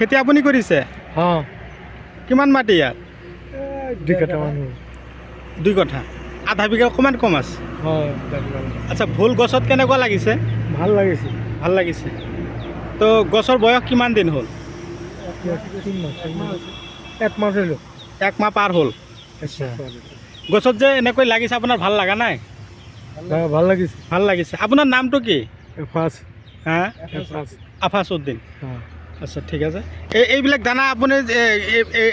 খেতি আপুনি কৰিছে? অঁ কিমান মাটি ইয়াত? 2 কাঠা মান 2 কঠা, আধা বিঘা অকণমান কম আছে। হয়। আচ্ছা, ভোল গছত কেনেকুৱা লাগিছে? ভাল লাগিছে। ভাল লাগিছে। তো গছৰ বয়স কিমান দিন হ'ল? 1 মাহ হ'ল। 1 মাহ পাৰ হ'ল। আচ্ছা, গছত যে এনেকৈ লাগিছে আপোনাৰ ভাল লগা নাই? ভাল লাগিছে। ভাল লাগিছে। আপোনাৰ নামটো কি? এফাজ। হা? আফাছ উদ্দিন। আচ্ছা, ঠিক আছে। এইবিলাক দানা আপুনি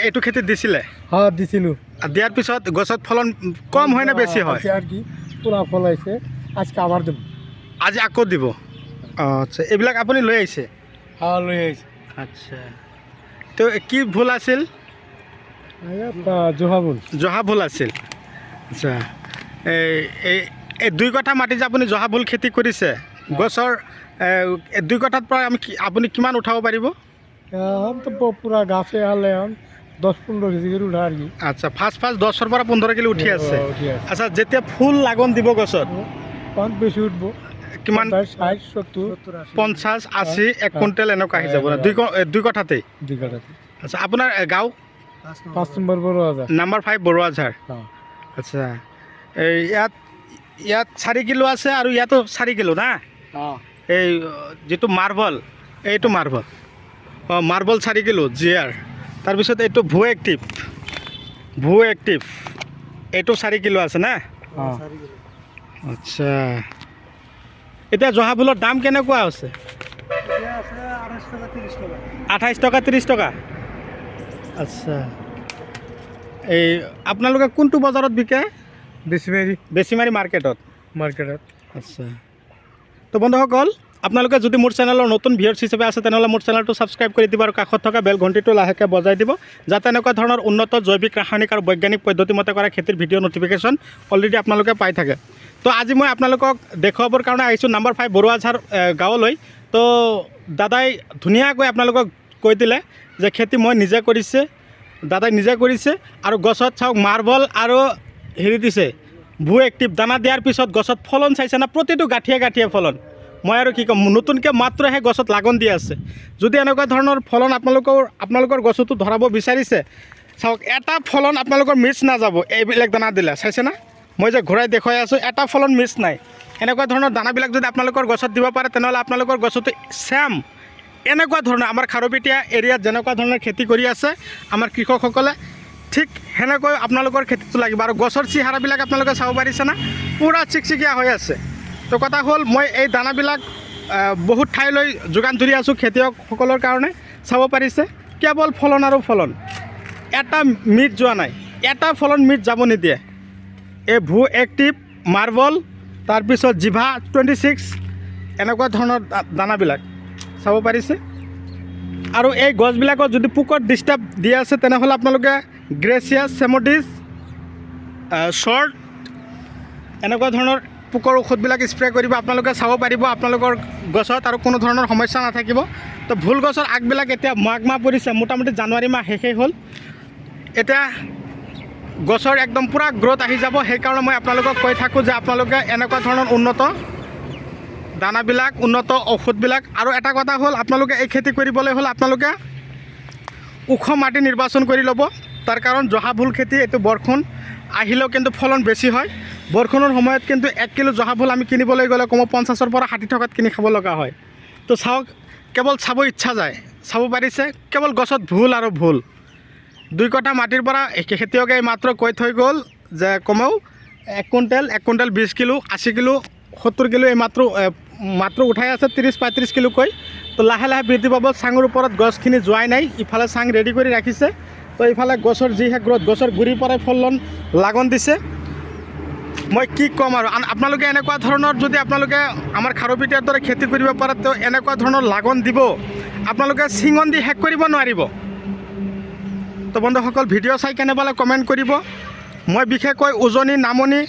এইটো খেতিত দিছিলে? হয়, দিছিলোঁ। দিয়াৰ পিছত গছত ফলন কম হয় নে বেছি হয়? আর কি পুরা ফল আছে, আজকে আবার দেব। আজি আকৌ দিব? আচ্ছা, এইবিলাক আপুনি লৈ আহিছে? হ্যাঁ, লই আইছি। আচ্ছা, তো কি ভুল আছিল? জহা বল। জহা ভুল আছিল। আচ্ছা, এই 2 কঠা মাটি যে আপুনি জহা ভুল খেতি কৰিছে, গছৰ 2 কঠাত পৰা আপুনি কিমান উঠাব পাৰিব? हम तो पूरा गाছে हाले हम 10-15 কেজি কৰে উঠা আৰ কি। আচ্ছা, ফাৰ্ষ্ট 10-ৰ পৰা 15 কিলো উঠি আছে। উঠি আছে। আচ্ছা, যেতিয়া ফুল লাগন দিব গছত অন বেশি উঠবো। কিমান? 60, 70, 50, 80, 1 কুইণ্টেল এনেকুৱা আহি যাব না 2 কঠাতেই? 2 কাঠাতে। আচ্ছা, আপোনাৰ গাঁও? 5 নম্বৰ বড় হাজাৰ। নাম্বাৰ 5 বৰুৱাঝাৰ। আচ্ছা, এই ইয়াত 4 কিলো আছে আৰু ইয়াতো 4 কিলো না? এই যিটো মাৰ্বল, এইটো মাৰ্বল। Marble 4 kilo জিয়াৰ। তাৰপিছত এইটো ভু এক্টিভ, এইটো 4 কিলো আছে না? আচ্ছা, এতিয়া জহা ভুলৰ দাম কেনেকুৱা আছে? 28 টকা 30 টকা। আচ্ছা, এই আপোনালোকে কোনটো বজাৰত বিকে? বেছিমাৰি মাৰ্কেটত। আচ্ছা, তো বন্ধুসকল, আপোনালোকে যদি মোৰ চেনেলৰ নতুন ভিউৱাৰ্ছ হিচাপে আছে তেনেহ'লে মোৰ চেনেলটো ছাবস্ক্ৰাইব কৰি দিব আৰু কাষত থকা বেল ঘণ্টিটো লাহেকৈ বজাই দিব, যাতে এনেকুৱা ধৰণৰ উন্নত জৈৱিক, ৰাসায়নিক আৰু বৈজ্ঞানিক পদ্ধতিমতে কৰা খেতিৰ ভিডিঅ' নটিফিকেশ্যন অলৰেডি আপোনালোকে পাই থাকে। তো আজি মই আপোনালোকক দেখুৱাবৰ কাৰণে আহিছোঁ নাম্বাৰ 5 বৰুৱাঝাৰ গাঁৱলৈ। তো দাদাই ধুনীয়াকৈ আপোনালোকক কৈ দিলে যে খেতি মই নিজে কৰিছে, দাদাই নিজে কৰিছে আৰু গছত চাওক মাৰ্বল আৰু হেৰি দিছে ভু এক্টিভ দানা দিয়াৰ পিছত গছত ফলন চাইছে না? প্ৰতিটো গাঁঠিয়ে ফলন। মই আৰু কি ক'ম, নতুনকৈ মাত্ৰহে গছত লাগন দি আছে। যদি এনেকুৱা ধৰণৰ ফলন আপোনালোকৰ গছতো ধৰাব বিচাৰিছে, চাওক এটা ফলন আপোনালোকৰ মিছ নাযাব এইবিলাক দানা দিলে। চাইছে না? মই যে ঘূৰাই দেখুৱাই আছোঁ, এটা ফলন মিছ নাই। এনেকুৱা ধৰণৰ দানাবিলাক যদি আপোনালোকৰ গছত দিব পাৰে তেনেহ'লে আপোনালোকৰ গছতো ছেম এনেকুৱা ধৰণৰ আমাৰ খাৰুপেটীয়া এৰিয়াত যেনেকুৱা ধৰণৰ খেতি কৰি আছে আমাৰ কৃষকসকলে, ঠিক সেনেকৈ আপোনালোকৰ খেতিটো লাগিব। আৰু গছৰ চেহেৰাবিলাক আপোনালোকে চাব পাৰিছে না? পূৰা চিকচিকীয়া হৈ আছে। তো কথা হ'ল, মই এই দানাবিলাক বহুত ঠাইলৈ যোগান ধৰি আছোঁ খেতিয়কসকলৰ কাৰণে। চাব পাৰিছে, কেৱল ফলন আৰু ফলন, এটা মিট যোৱা নাই, এটা ফলন মিট যাব নিদিয়ে। এই ভু এক্টিভ, মাৰ্বল, তাৰপিছত জিভা 26 এনেকুৱা ধৰণৰ দানাবিলাক চাব পাৰিছে। আৰু এই গছবিলাকত যদি পোকৰ ডিষ্টাৰ্ব দি আছে তেনেহ'লে আপোনালোকে গ্ৰেচিয়াছ চেমোডিছ শ্বৰ্ট এনেকুৱা ধৰণৰ পোকৰ ঔষধবিলাক স্প্ৰে কৰিব। আপোনালোকে চাব পাৰিব আপোনালোকৰ গছত আৰু কোনো ধৰণৰ সমস্যা নাথাকিব। তো ভুল গছৰ আগবিলাক এতিয়া মাঘ মাহ পৰিছে, মোটামুটি জানুৱাৰী মাহ শেষেই হ'ল। এতিয়া গছৰ একদম পূৰা গ্ৰ'থ আহি যাব। সেইকাৰণে মই আপোনালোকক কৈ থাকোঁ যে আপোনালোকে এনেকুৱা ধৰণৰ উন্নত দানাবিলাক, উন্নত ঔষধবিলাক। আৰু এটা কথা হ'ল, আপোনালোকে এই খেতি কৰিবলৈ হ'লে আপোনালোকে ওখ মাটি নিৰ্বাচন কৰি ল'ব। তাৰ কাৰণ জহা ভুল খেতি এইটো বৰষুণ আহিলেও কিন্তু ফলন বেছি হয়। বৰষুণৰ সময়ত কিন্তু 1 কিলো জহা ভুল আমি কিনিবলৈ গ'লে কমেও 50ৰ পৰা 60 টকাত কিনি খাব লগা হয়। তো চাওক, কেৱল চাব ইচ্ছা যায়। চাব পাৰিছে, কেৱল গছত ভুল আৰু ভুল। 2 কঠা মাটিৰ পৰা খেতিয়কে মাত্ৰ কৈ থৈ গ'ল যে কমেও 1 কুইণ্টেল 20 কিলো, 80 কিলো, 70 কিলো এই মাত্ৰ উঠাই আছে 30-35 কিলোকৈ। তো লাহে লাহে বৃদ্ধি পাব। চাঙৰ ওপৰত গছখিনি যোৱাই নাই, ইফালে চাং ৰেডি কৰি ৰাখিছে। তো এইফালে গছৰ যিহে গ্ৰ'থ, গছৰ গুৰিৰ পৰাই ফলন লাগন দিছে। মই কি ক'ম আৰু, আপোনালোকে এনেকুৱা ধৰণৰ যদি আপোনালোকে আমাৰ খাৰুপেটীয়াৰ দৰে খেতি কৰিব পাৰে, তো এনেকুৱা ধৰণৰ লাগন দিব, আপোনালোকে চিঙন দি শেষ কৰিব নোৱাৰিব। তো বন্ধুসকল, ভিডিঅ' চাই কেনে পালে কমেণ্ট কৰিব। মই বিশেষকৈ উজনি, নামনি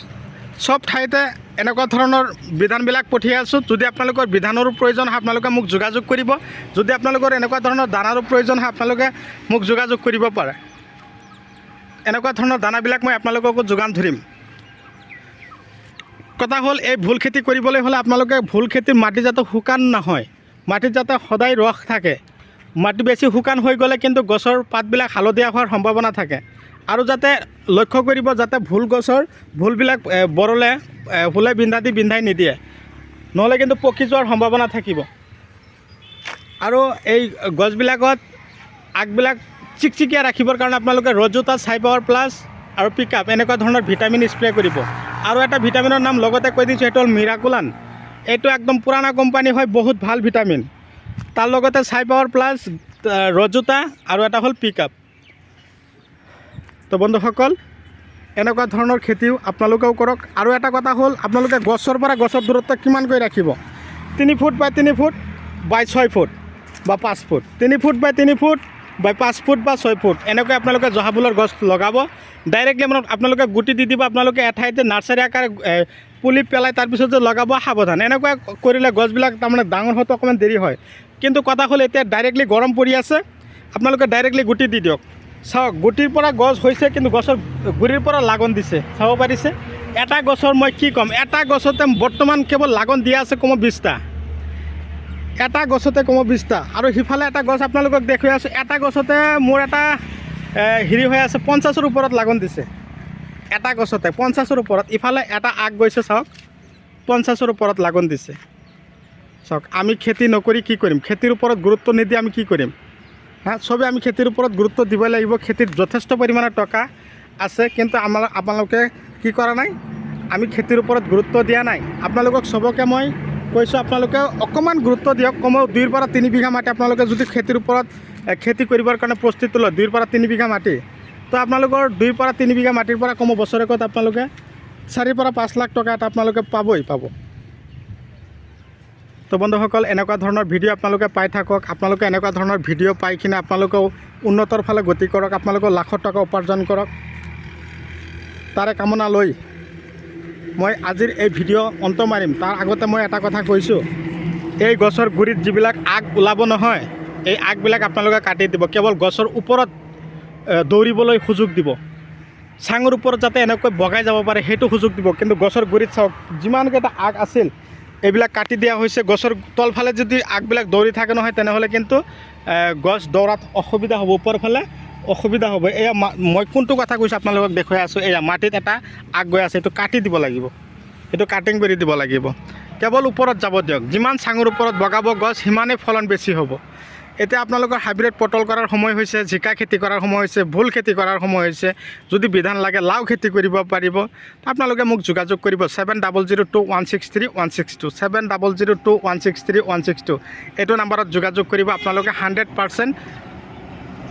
সব ঠাইতে এনেকুৱা ধৰণৰ বিধানবিলাক পঠিয়াই আছোঁ। যদি আপোনালোকৰ বিধানৰো প্ৰয়োজন হয় আপোনালোকে মোক যোগাযোগ কৰিব। যদি আপোনালোকৰ এনেকুৱা ধৰণৰ দানাৰো প্ৰয়োজন হয় আপোনালোকে মোক যোগাযোগ কৰিব পাৰে। এনেকুৱা ধৰণৰ দানাবিলাক মই আপোনালোককো যোগান ধৰিম। কথা হ'ল, এই ভুল খেতি কৰিবলৈ হ'লে আপোনালোকে ভুল খেতিৰ মাটি যাতে শুকান নহয়, মাটিত যাতে সদায় ৰস থাকে, মাটি বেছি শুকান হৈ গ'লে কিন্তু গছৰ পাতবিলাক হালধীয়া হোৱাৰ সম্ভাৱনা থাকে। আৰু যাতে লক্ষ্য কৰিব যাতে গছৰ ভুলবিলাক বৰলে ফুলে বিন্ধাই নিদিয়ে, নহ'লে কিন্তু পকি যোৱাৰ সম্ভাৱনা থাকিব। আৰু এই গছবিলাকত আগবিলাক চিকচিকীয়া ৰাখিবৰ কাৰণে আপোনালোকে ৰজোটা, চাই পাৱাৰ প্লাছ আৰু পিকআপ এনেকুৱা ধৰণৰ ভিটামিন স্প্ৰে কৰিব। আৰু এটা ভিটামিনৰ নাম লগতে কৈ দিছোঁ, সেইটো হ'ল মিৰাকুলান। এইটো একদম পুৰাণা কোম্পানী হয়, বহুত ভাল ভিটামিন। তাৰ লগতে চাই পাৱাৰ প্লাছ, ৰজোটা আৰু এটা হ'ল পিকআপ। তো বন্ধুসকল, এনেকুৱা ধৰণৰ খেতিও আপোনালোকেও কৰক। আৰু এটা কথা হ'ল, আপোনালোকে গছৰ পৰা গছৰ দূৰত্ব কিমানকৈ ৰাখিব? 3 ফুট বাই 3 ফুট বাই 6 ফুট বা 5 ফুট, 3 ফুট বাই 3 ফুট বাই 5 ফুট বা 6 ফুট এনেকৈ আপোনালোকে জহা ফুলৰ গছ লগাব। ডাইৰেক্টলি মানে আপোনালোকে গুটি দি দিব। আপোনালোকে এঠাইতে নাৰ্চাৰী আকাৰে পুলি পেলাই তাৰপিছত যে লগাব, সাৱধান। এনেকুৱা কৰিলে গছবিলাক তাৰমানে ডাঙৰ হওঁতে অকণমান দেৰি হয়। কিন্তু কথা হ'ল, এতিয়া ডাইৰেক্টলি গৰম পৰি আছে, আপোনালোকে ডাইৰেক্টলি গুটি দি দিয়ক। চাওক, গুটিৰ পৰা গছ হৈছে, কিন্তু গছৰ গুৰিৰ পৰা লাগন দিছে, চাব পাৰিছে। এটা গছৰ মই কি ক'ম, এটা গছতে বৰ্তমান কেৱল লাগন দিয়া আছে কমেও 20টা, এটা গছতে কমেও 20টা। আৰু সিফালে এটা গছ আপোনালোকক দেখুৱাই আছোঁ, এটা গছতে মোৰ এটা হেৰি হৈ আছে, 50ৰ ওপৰত লাগন দিছে। এটা গছতে 50ৰ ওপৰত। ইফালে এটা আগ গৈছে, চাওক 50ৰ ওপৰত লাগন দিছে। চাওক, আমি খেতি নকৰি কি কৰিম? খেতিৰ ওপৰত গুৰুত্ব নিদি আমি কি কৰিম? চবেই আমি খেতিৰ ওপৰত গুৰুত্ব দিব লাগিব। খেতিত যথেষ্ট পৰিমাণৰ টকা আছে, কিন্তু আপোনালোকে কি কৰা নাই? আমি খেতিৰ ওপৰত গুৰুত্ব দিয়া নাই। আপোনালোকক চবকে মই কৈছোঁ, আপোনালোকে অকণমান গুৰুত্ব দিয়ক। কমেও 2 পৰা 3 বিঘা মাটি আপোনালোকে যদি খেতিৰ ওপৰত খেতি কৰিবৰ কাৰণে প্ৰস্তুতি লয়, 2 পৰা 3 বিঘা মাটি, তো আপোনালোকৰ 2 পৰা 3 বিঘা মাটিৰ পৰা কমেও বছৰেকত আপোনালোকে 4 পৰা 5 লাখ টকা এটা আপোনালোকে পাব। তো বন্ধুসকল, এনেকুৱা ধৰণৰ ভিডিঅ' আপোনালোকে পাই থাকক। আপোনালোকে এনেকুৱা ধৰণৰ ভিডিঅ' পাই কিনে আপোনালোকেও উন্নতৰ ফালে গতি কৰক, আপোনালোকেও লাখত টকা উপাৰ্জন কৰক। তাৰে কামনা লৈ মই আজিৰ এই ভিডিঅ' অন্ত মাৰিম। তাৰ আগতে মই এটা কথা কৈছোঁ, এই গছৰ গুৰিত যিবিলাক আগ ওলাব নহয়, এই আগবিলাক আপোনালোকে কাটি দিব। কেৱল গছৰ ওপৰত দৌৰিবলৈ সুযোগ দিব, চাঙৰ ওপৰত যাতে এনেকৈ বগাই যাব পাৰে সেইটো সুযোগ দিব। কিন্তু গছৰ গুৰিত চাওক, যিমানকেইটা আগ আছিল এইবিলাক কাটি দিয়া হৈছে। গছৰ তলফালে যদি আগবিলাক দৌৰি থাকে নহয়, তেনেহ'লে কিন্তু গছ দৌৰাত অসুবিধা হ'ব, ওপৰ ফালে অসুবিধা হ'ব। এয়া মই কোনটো কথা কৈছোঁ আপোনালোকক দেখুৱাই আছোঁ। এয়া মাটিত এটা আগ গৈ আছে, এইটো কাটি দিব লাগিব, এইটো কাটিং কৰি দিব লাগিব। কেৱল ওপৰত যাব দিয়ক। যিমান চাঙৰ ওপৰত বগাব গছ, সিমানেই ফলন বেছি হ'ব। এতিয়া আপোনালোকৰ হাইব্ৰিড পটল কৰাৰ সময় হৈছে, জিকা খেতি কৰাৰ সময় হৈছে, ভোল খেতি কৰাৰ সময় হৈছে। যদি বিধান লাগে লাও খেতি কৰিব পাৰিব। আপোনালোকে মোক যোগাযোগ কৰিব 7002163162, 7002163162। এইটো নাম্বাৰত যোগাযোগ কৰিব। আপোনালোকে 100%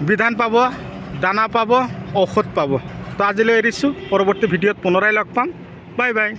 বিধান পাব, দানা পাব, ঔষধ পাব। তো আজিলৈ এৰিছোঁ, পৰৱৰ্তী ভিডিঅ'ত পুনৰাই লগ পাম। Bye bye.